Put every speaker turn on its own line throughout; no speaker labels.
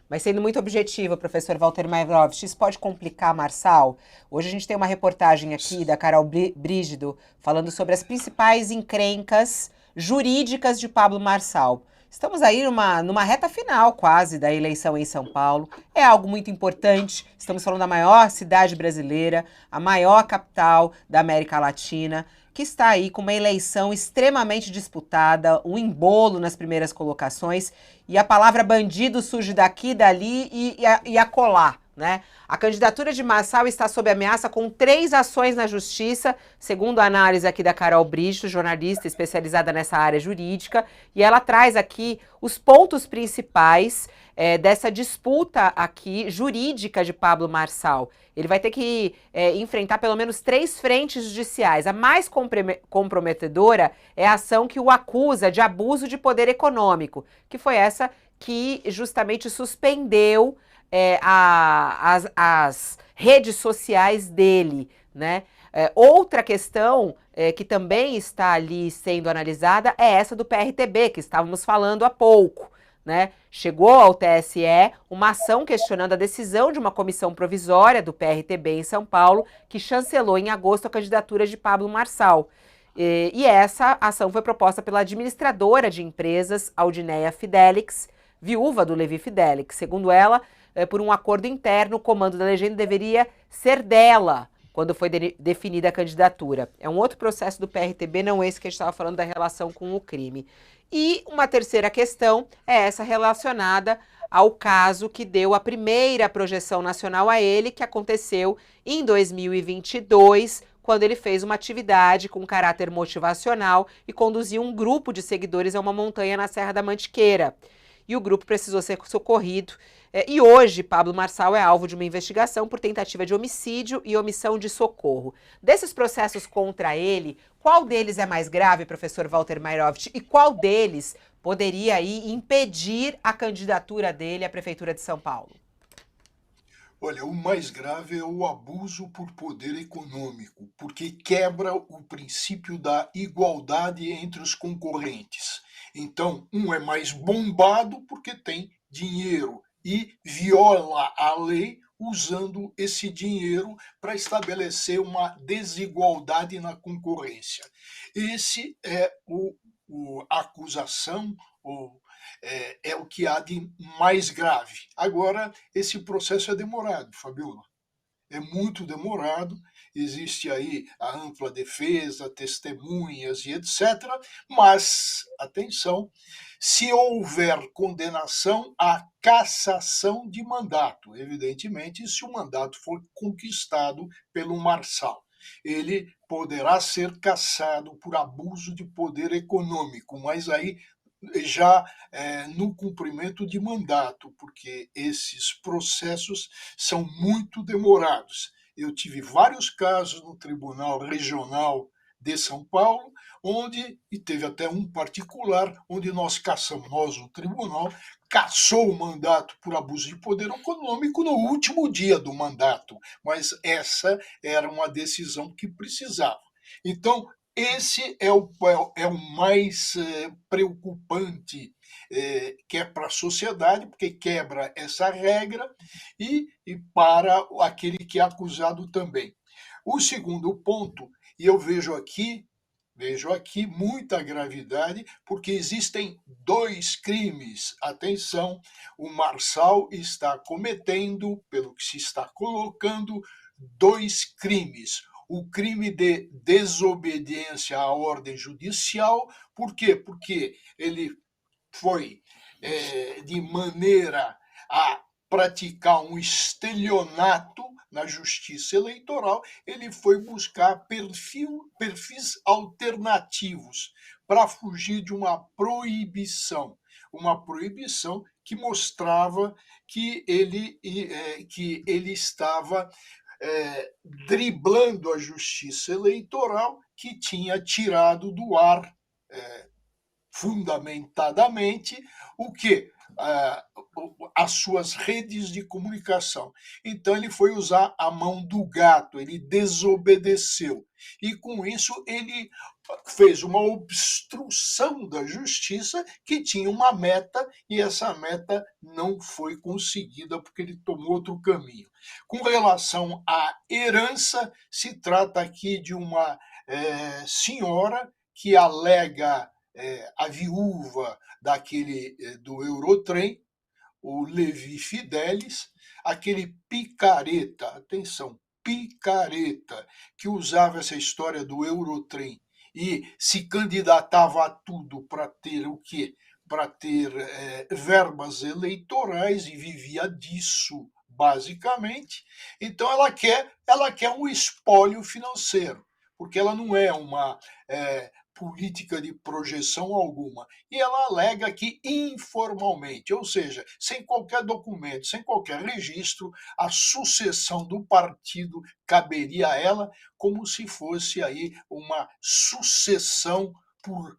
Mas sendo muito objetivo, professor Walter Mairovich, isso pode complicar, Marçal? Hoje a gente tem uma reportagem aqui da Carol Brígido falando sobre as principais encrencas jurídicas de Pablo Marçal. Estamos aí numa reta final quase da eleição em São Paulo. É algo muito importante. Estamos falando da maior cidade brasileira, a maior capital da América Latina, que está aí com uma eleição extremamente disputada, um embolo nas primeiras colocações, e a palavra bandido surge daqui, dali e acolá, né? A candidatura de Marçal está sob ameaça com 3 ações na justiça, segundo a análise aqui da Carol Bricho, jornalista especializada nessa área jurídica, e ela traz aqui os pontos principais dessa disputa aqui jurídica de Pablo Marçal. Ele vai ter que enfrentar pelo menos 3 frentes judiciais. A mais comprometedora é a ação que o acusa de abuso de poder econômico, que foi essa que justamente suspendeu as redes sociais dele, né? Outra questão que também está ali sendo analisada é essa do PRTB, que estávamos falando há pouco. Né? Chegou ao TSE uma ação questionando a decisão de uma comissão provisória do PRTB em São Paulo, que chancelou em agosto a candidatura de Pablo Marçal. E essa ação foi proposta pela administradora de empresas, Aldineia Fidelix, viúva do Levi Fidelix. Segundo ela, por um acordo interno, o comando da legenda deveria ser dela quando foi definida a candidatura. É um outro processo do PRTB, não esse que a gente estava falando da relação com o crime. E uma terceira questão é essa relacionada ao caso que deu a primeira projeção nacional a ele, que aconteceu em 2022, quando ele fez uma atividade com caráter motivacional e conduziu um grupo de seguidores a uma montanha na Serra da Mantiqueira. E o grupo precisou ser socorrido. E hoje, Pablo Marçal é alvo de uma investigação por tentativa de homicídio e omissão de socorro. Desses processos contra ele, qual deles é mais grave, professor Walter Mairovich? E qual deles poderia aí impedir a candidatura dele à Prefeitura de São Paulo?
Olha, o mais grave é o abuso por poder econômico, porque quebra o princípio da igualdade entre os concorrentes. Então, um é mais bombado porque tem dinheiro e viola a lei usando esse dinheiro para estabelecer uma desigualdade na concorrência. Esse é a acusação, é o que há de mais grave. Agora, esse processo é demorado, Fabiola. É muito demorado, existe aí a ampla defesa, testemunhas e etc. Mas, atenção, se houver condenação, há cassação de mandato. Evidentemente, se o mandato for conquistado pelo Marçal. Ele poderá ser cassado por abuso de poder econômico, mas aí já no cumprimento de mandato, porque esses processos são muito demorados. Eu tive vários casos no Tribunal Regional de São Paulo, e teve até um particular, onde nós cassamos, o tribunal, cassou o mandato por abuso de poder econômico no último dia do mandato, mas essa era uma decisão que precisava. Então, esse é o mais preocupante que é para a sociedade, porque quebra essa regra e para aquele que é acusado também. O segundo ponto, e eu vejo aqui muita gravidade, porque existem 2 crimes. Atenção, o Marçal está cometendo, pelo que se está colocando, 2 crimes. O crime de desobediência à ordem judicial, por quê? Porque ele foi de maneira a praticar um estelionato na justiça eleitoral, ele foi buscar perfis alternativos para fugir de uma proibição que mostrava que ele estava driblando a justiça eleitoral, que tinha tirado do ar fundamentadamente o que? As suas redes de comunicação. Então ele foi usar a mão do gato, ele desobedeceu. E com isso ele fez uma obstrução da justiça que tinha uma meta e essa meta não foi conseguida porque ele tomou outro caminho. Com relação à herança, se trata aqui de uma senhora que alega a viúva daquele do Eurotrem, o Levi Fidelis, aquele picareta, atenção, picareta, que usava essa história do Eurotrem e se candidatava a tudo para ter o quê? Para ter verbas eleitorais e vivia disso, basicamente. Então ela quer um espólio financeiro, porque ela não é uma política de projeção alguma. E ela alega que informalmente, ou seja, sem qualquer documento, sem qualquer registro, a sucessão do partido caberia a ela como se fosse aí uma sucessão por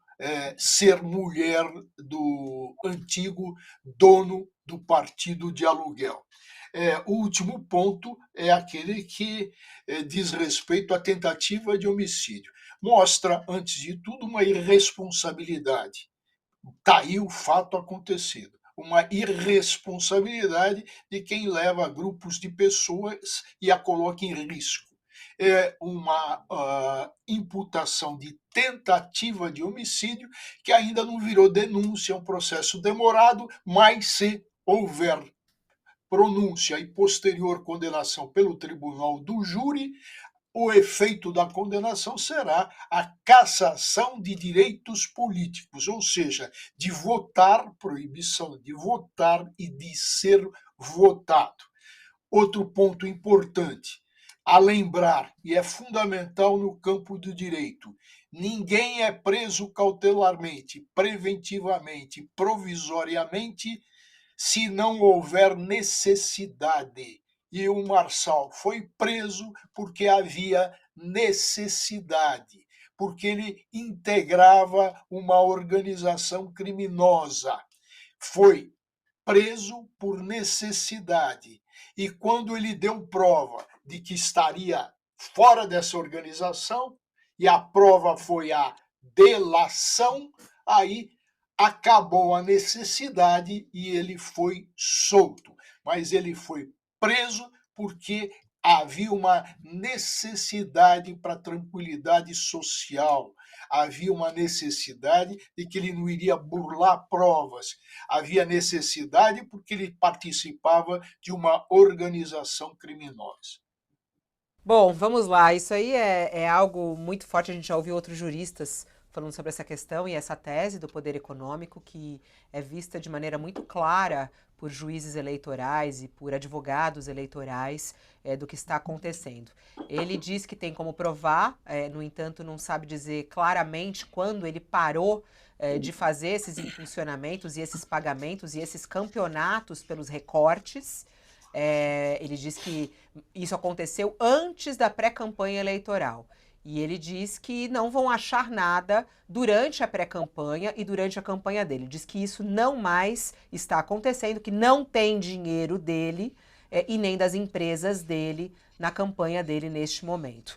ser mulher do antigo dono do partido de aluguel. O último ponto é aquele que diz respeito à tentativa de homicídio. Mostra, antes de tudo, uma irresponsabilidade. Está aí o fato acontecido. Uma irresponsabilidade de quem leva grupos de pessoas e a coloca em risco. É uma imputação de tentativa de homicídio que ainda não virou denúncia, é um processo demorado, mas se houver pronúncia e posterior condenação pelo tribunal do júri, o efeito da condenação será a cassação de direitos políticos, ou seja, de votar, proibição de votar e de ser votado. Outro ponto importante a lembrar, e é fundamental no campo do direito: ninguém é preso cautelarmente, preventivamente, provisoriamente, se não houver necessidade. E o Marçal foi preso porque havia necessidade, porque ele integrava uma organização criminosa. Foi preso por necessidade. E quando ele deu prova de que estaria fora dessa organização, e a prova foi a delação, aí acabou a necessidade e ele foi solto. Mas ele foi preso porque havia uma necessidade para tranquilidade social, havia uma necessidade de que ele não iria burlar provas, havia necessidade porque ele participava de uma organização criminosa.
Bom, vamos lá. Isso aí é algo muito forte. A gente já ouviu outros juristas falando sobre essa questão e essa tese do poder econômico, que é vista de maneira muito clara por juízes eleitorais e por advogados eleitorais do que está acontecendo. Ele diz que tem como provar, no entanto, não sabe dizer claramente quando ele parou de fazer esses impulsionamentos e esses pagamentos e esses campeonatos pelos recortes. Ele diz que isso aconteceu antes da pré-campanha eleitoral. E ele diz que não vão achar nada durante a pré-campanha e durante a campanha dele. Diz que isso não mais está acontecendo, que não tem dinheiro dele e nem das empresas dele na campanha dele neste momento.